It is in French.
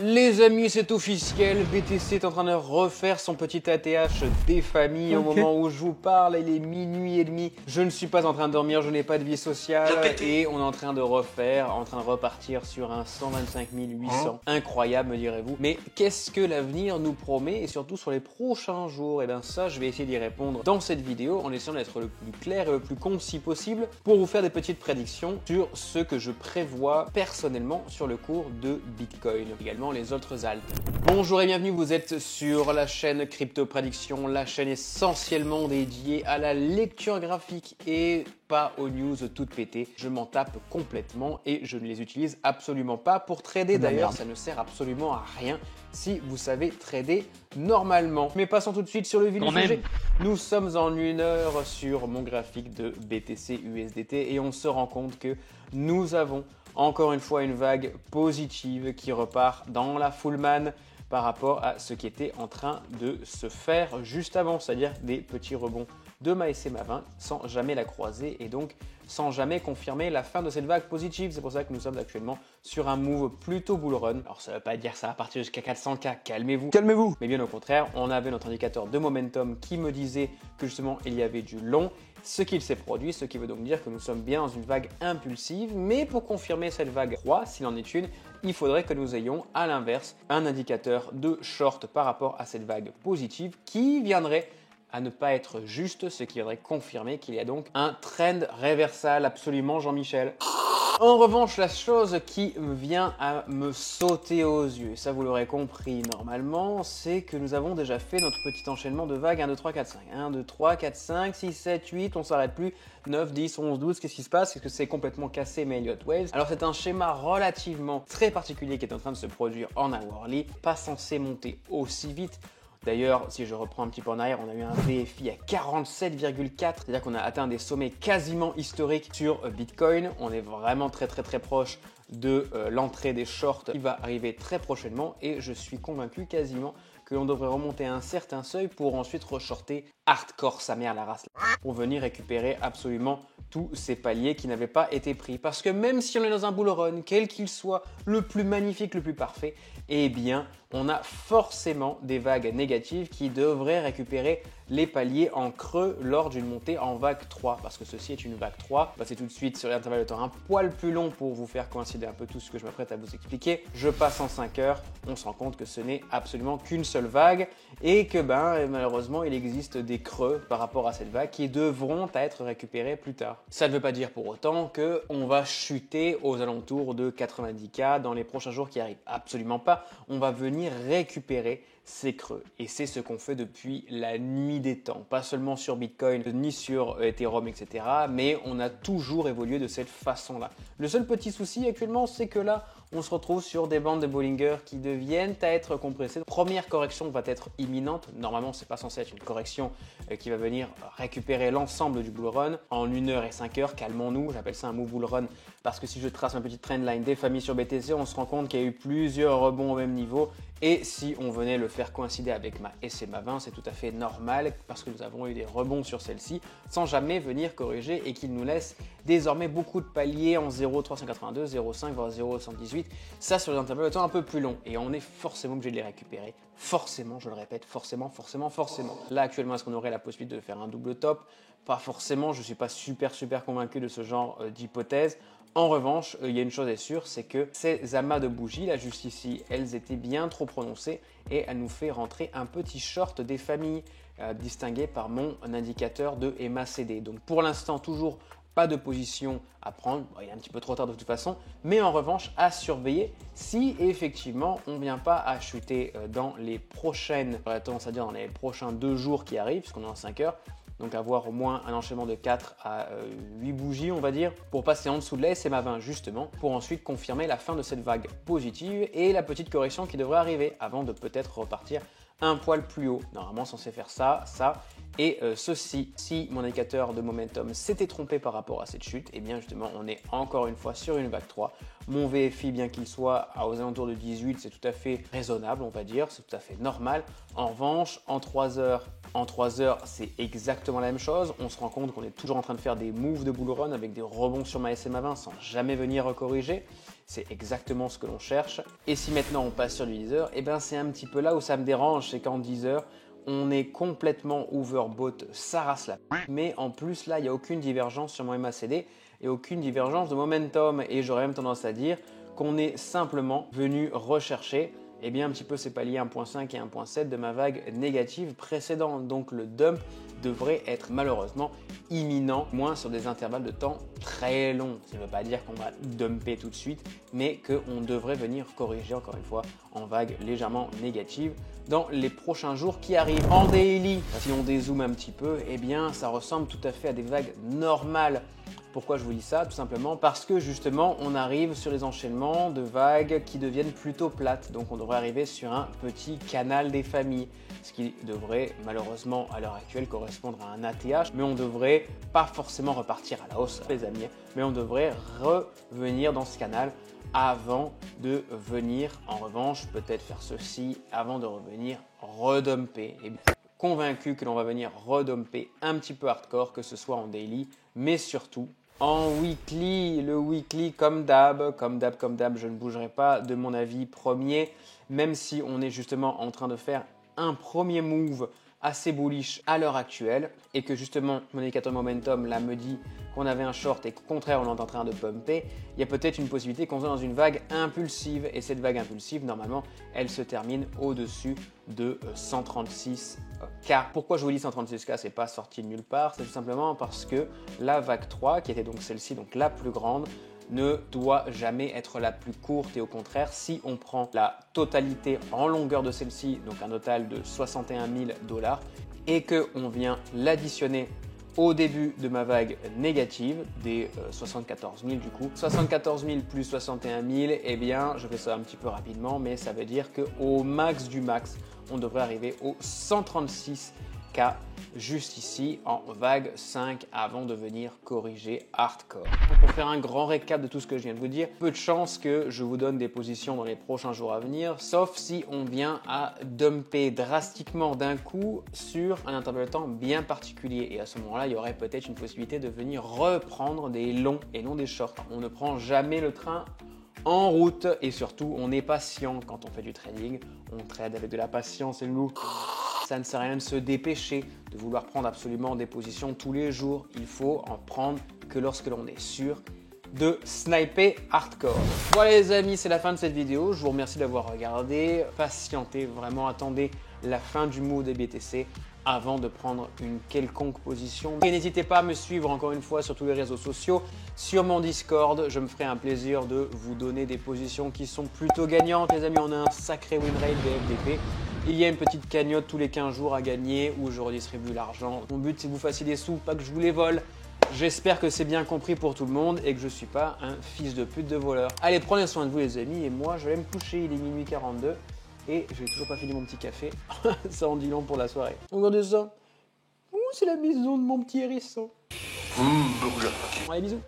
Les amis, c'est officiel, BTC est en train de refaire son petit ATH des familles. Au moment où je vous parle, il est minuit et demi. Je ne suis pas en train de dormir, je n'ai pas de vie sociale. Et on est en train de repartir sur un 125 800. Incroyable, me direz-vous. Mais qu'est-ce que l'avenir nous promet et surtout sur les prochains jours? Et bien ça, je vais essayer d'y répondre dans cette vidéo en essayant d'être le plus clair et le plus concis possible pour vous faire des petites prédictions sur ce que je prévois personnellement sur le cours de Bitcoin. Également les autres altes. Bonjour et bienvenue, vous êtes sur la chaîne Crypto Prédiction, la chaîne essentiellement dédiée à la lecture graphique et pas aux news toutes pétées. Je m'en tape complètement et je ne les utilise absolument pas pour trader. D'ailleurs, ça ne sert absolument à rien si vous savez trader normalement. Mais passons tout de suite sur le vif du sujet. Nous sommes en 1 heure sur mon graphique de BTC USDT et on se rend compte que nous avons encore une fois une vague positive qui repart dans la full man par rapport à ce qui était en train de se faire juste avant, c'est-à-dire des petits rebonds de ma SMA 20 sans jamais la croiser et donc sans jamais confirmer la fin de cette vague positive. C'est pour ça que nous sommes actuellement sur un move plutôt bull run. Alors ça ne veut pas dire que ça va partir jusqu'à 400K, calmez-vous. Calmez-vous. Mais bien au contraire, on avait notre indicateur de momentum qui me disait que justement il y avait du long, ce qu'il s'est produit, ce qui veut donc dire que nous sommes bien dans une vague impulsive. Mais pour confirmer cette vague 3, s'il en est une, il faudrait que nous ayons à l'inverse un indicateur de short par rapport à cette vague positive qui viendrait à ne pas être juste, ce qui viendrait confirmer qu'il y a donc un trend réversal absolument Jean-Michel. En revanche, la chose qui vient à me sauter aux yeux, et ça vous l'aurez compris normalement, c'est que nous avons déjà fait notre petit enchaînement de vagues 1, 2, 3, 4, 5. 1, 2, 3, 4, 5, 6, 7, 8, on s'arrête plus. 9, 10, 11, 12, qu'est-ce qui se passe? Est-ce que c'est complètement cassé mes Elliott Waves? Alors c'est un schéma relativement très particulier qui est en train de se produire en hourly, pas censé monter aussi vite. D'ailleurs, si je reprends un petit peu en arrière, on a eu un VFI à 47,4, c'est-à-dire qu'on a atteint des sommets quasiment historiques sur Bitcoin. On est vraiment très proche de l'entrée des shorts qui va arriver très prochainement et je suis convaincu quasiment que l'on devrait remonter à un certain seuil pour ensuite re-shorter hardcore sa mère la race pour venir récupérer absolument tous ces paliers qui n'avaient pas été pris. Parce que même si on est dans un bull run, quel qu'il soit, le plus magnifique, le plus parfait, eh bien, on a forcément des vagues négatives qui devraient récupérer les paliers en creux lors d'une montée en vague 3. Parce que ceci est une vague 3. Passez tout de suite sur l'intervalle de temps un poil plus long pour vous faire coïncider un peu tout ce que je m'apprête à vous expliquer. Je passe en 5 heures, on se rend compte que ce n'est absolument qu'une seule vague et que malheureusement il existe des creux par rapport à cette vague qui devront être récupérés plus tard. Ça ne veut pas dire pour autant qu'on va chuter aux alentours de 90K dans les prochains jours qui arrivent. Absolument pas. On va venir récupérer ces creux. Et c'est ce qu'on fait depuis la nuit des temps. Pas seulement sur Bitcoin, ni sur Ethereum, etc. Mais on a toujours évolué de cette façon-là. Le seul petit souci actuellement, c'est que là, on se retrouve sur des bandes de Bollinger qui deviennent à être compressées. La première correction va être imminente. Normalement, c'est pas censé être une correction qui va venir récupérer l'ensemble du bull run en 1 heure et 5 heures. Calmons-nous, j'appelle ça un move bull run parce que si je trace ma petite trendline des familles sur BTC, on se rend compte qu'il y a eu plusieurs rebonds au même niveau. Et si on venait le faire coïncider avec ma SMA 20, c'est tout à fait normal parce que nous avons eu des rebonds sur celle-ci sans jamais venir corriger et qu'il nous laisse désormais beaucoup de paliers en 0,382, 0,5 voire 0,118. Ça sur des intervalles de temps un peu plus longs et on est forcément obligé de les récupérer. Forcément, je le répète, forcément. Là actuellement, est-ce qu'on aurait la possibilité de faire un double top? Pas forcément, je ne suis pas super convaincu de ce genre d'hypothèse. En revanche, il y a une chose est sûre, c'est que ces amas de bougies, là juste ici, elles étaient bien trop prononcées et elles nous fait rentrer un petit short des familles distingué par mon indicateur de MACD. Donc pour l'instant, toujours pas de position à prendre, bon, il est un petit peu trop tard de toute façon, mais en revanche à surveiller si effectivement on ne vient pas à chuter dans les prochaines, j'aurais tendance à dire dans les prochains 2 jours qui arrivent, puisqu'on est en 5 heures, donc avoir au moins un enchaînement de 4 à 8 bougies on va dire, pour passer en dessous de la SMA 20 justement, pour ensuite confirmer la fin de cette vague positive et la petite correction qui devrait arriver avant de peut-être repartir un poil plus haut. Normalement censé faire ça et ceci. Si mon indicateur de momentum s'était trompé par rapport à cette chute, et bien justement on est encore une fois sur une vague 3. Mon VFI, bien qu'il soit aux alentours de 18, c'est tout à fait raisonnable on va dire, c'est tout à fait normal. En revanche, en 3 heures, En 3 heures, c'est exactement la même chose. On se rend compte qu'on est toujours en train de faire des moves de bull run avec des rebonds sur ma SMA20 sans jamais venir corriger. C'est exactement ce que l'on cherche. Et si maintenant on passe sur du 10 heures, eh ben c'est un petit peu là où ça me dérange, c'est qu'en 10 heures, on est complètement overbought, ça rase la p***. Mais en plus là, il n'y a aucune divergence sur mon MACD et aucune divergence de momentum. Et j'aurais même tendance à dire qu'on est simplement venu rechercher eh bien, un petit peu ces paliers 1.5 et 1.7 de ma vague négative précédente. Donc le dump devrait être malheureusement imminent, moins sur des intervalles de temps très longs. Ça ne veut pas dire qu'on va dumper tout de suite, mais qu'on devrait venir corriger encore une fois en vague légèrement négative dans les prochains jours qui arrivent. En daily, si on dézoome un petit peu, eh bien ça ressemble tout à fait à des vagues normales. Pourquoi je vous dis ça? Tout simplement parce que justement on arrive sur les enchaînements de vagues qui deviennent plutôt plates. Donc on devrait arriver sur un petit canal des familles, ce qui devrait malheureusement à l'heure actuelle correspondre à un ATH, mais on devrait pas forcément repartir à la hausse les amis, mais on devrait revenir dans ce canal avant de venir en revanche peut-être faire ceci avant de revenir redumper. Et convaincu que l'on va venir redumper un petit peu hardcore, que ce soit en daily, mais surtout en weekly. Le weekly, comme d'hab, je ne bougerai pas de mon avis premier, même si on est justement en train de faire un premier move assez bullish à l'heure actuelle et que justement mon indicateur momentum là me dit qu'on avait un short et qu'au contraire on est en train de pumper, il y a peut-être une possibilité qu'on soit dans une vague impulsive et cette vague impulsive normalement elle se termine au-dessus de 136K. Pourquoi je vous dis 136K, c'est pas sorti de nulle part, c'est tout simplement parce que la vague 3 qui était donc celle-ci, donc la plus grande, ne doit jamais être la plus courte et au contraire, si on prend la totalité en longueur de celle-ci, donc un total de 61 000 $, et qu'on vient l'additionner au début de ma vague négative, des 74 000 du coup, 74 000 plus 61 000, eh bien, je fais ça un petit peu rapidement, mais ça veut dire qu'au max du max, on devrait arriver au 136K juste ici en vague 5 avant de venir corriger hardcore. Pour faire un grand récap de tout ce que je viens de vous dire, peu de chances que je vous donne des positions dans les prochains jours à venir, sauf si on vient à dumper drastiquement d'un coup sur un intervalle de temps bien particulier. Et à ce moment-là, il y aurait peut-être une possibilité de venir reprendre des longs et non des shorts. On ne prend jamais le train en route et surtout, on est patient quand on fait du trading. On trade avec de la patience et nous. Ça ne sert à rien de se dépêcher, de vouloir prendre absolument des positions tous les jours. Il faut en prendre que lorsque l'on est sûr de sniper hardcore. Voilà les amis, c'est la fin de cette vidéo. Je vous remercie d'avoir regardé. Patientez, vraiment attendez la fin du move des BTC avant de prendre une quelconque position. Et n'hésitez pas à me suivre encore une fois sur tous les réseaux sociaux, sur mon Discord. Je me ferai un plaisir de vous donner des positions qui sont plutôt gagnantes. Les amis, on a un sacré win rate des FDP. Il y a une petite cagnotte tous les 15 jours à gagner où je redistribue l'argent. Mon but, c'est que vous fassiez des sous, pas que je vous les vole. J'espère que c'est bien compris pour tout le monde et que je ne suis pas un fils de pute de voleur. Allez, prenez soin de vous les amis et moi, je vais me coucher. Il est minuit 42 et je n'ai toujours pas fini mon petit café. Ça en dit long pour la soirée. Regardez ça. Ouh, c'est la maison de mon petit hérisson. Allez, bisous.